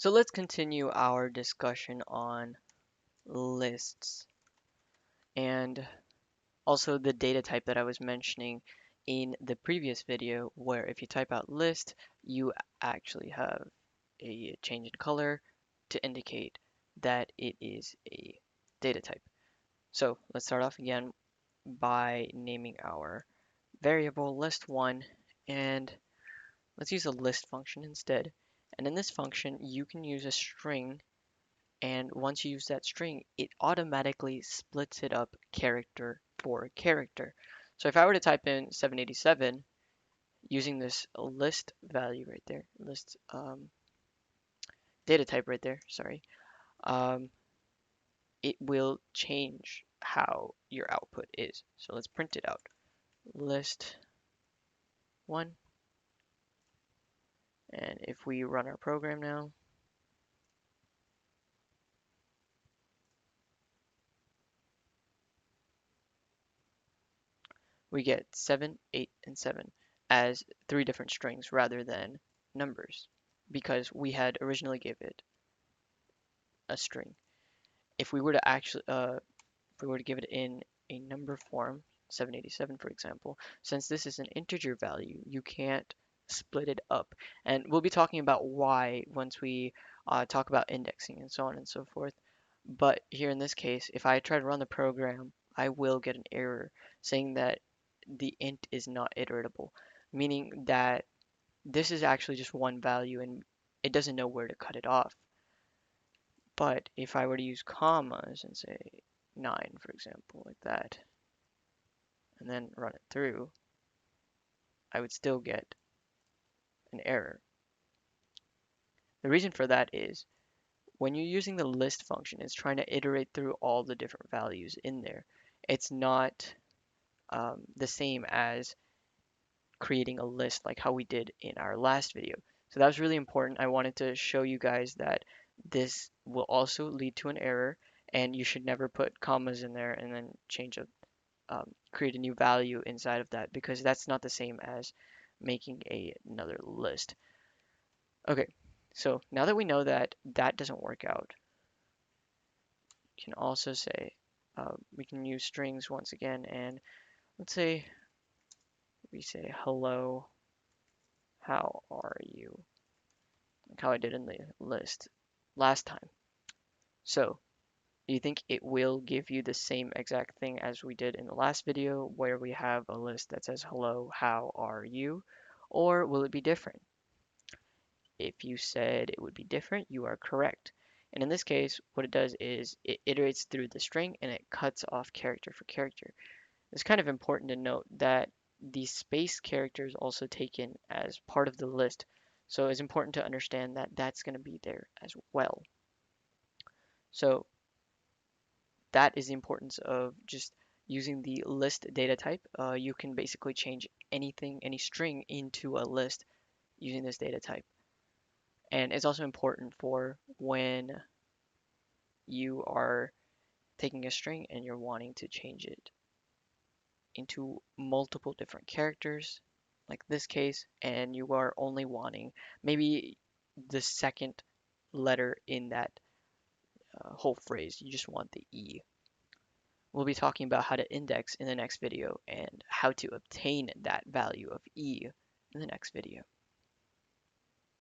So let's continue our discussion on lists and also the data type that I was mentioning in the previous video, where if you type out list, you actually have a change in color to indicate that it is a data type. So let's start off again by naming our variable list1, and let's use a list function instead. And in this function, you can use a string, and once you use that string, it automatically splits it up character for character. So if I were to type in 787 using this list value right there, list data type right there, sorry, um, it will change how your output is. So let's print it out. List 1. And if we run our program now, we get 7, 8, and 7 as three different strings rather than numbers because we had originally gave it a string. If we were to actually, if we were to give it in a number form, 787 for example, since this is an integer value, you can't split it up. And we'll be talking about why once we talk about indexing and so on and so forth. But here in this case, if I try to run the program, I will get an error saying that the int is not iteratable, meaning that this is actually just one value and it doesn't know where to cut it off. But if I were to use commas and say 9, for example, like that, and then run it through, I would still get an error. The reason for that is when you're using the list function, it's trying to iterate through all the different values in there. It's not the same as creating a list like how we did in our last video. So that was really important. I wanted to show you guys that this will also lead to an error, and you should never put commas in there and then create a new value inside of that because that's not the same as making another list. Okay, so now that we know that that doesn't work out, you can also say we can use strings once again, and let's say we say hello, how are you? Like how I did in the list last time. So, do you think it will give you the same exact thing as we did in the last video where we have a list that says hello, how are you? Or will it be different? If you said it would be different, you are correct. And in this case, what it does is it iterates through the string and it cuts off character for character. It's kind of important to note that the space character is also taken as part of the list. So it's important to understand that that's going to be there as well. So that is the importance of just using the list data type. You can basically change anything, any string into a list using this data type. And it's also important for when you are taking a string and you're wanting to change it into multiple different characters, like this case, and you are only wanting maybe the second letter in that whole phrase. You just want the E. We'll be talking about how to index in the next video and how to obtain that value of E in the next video.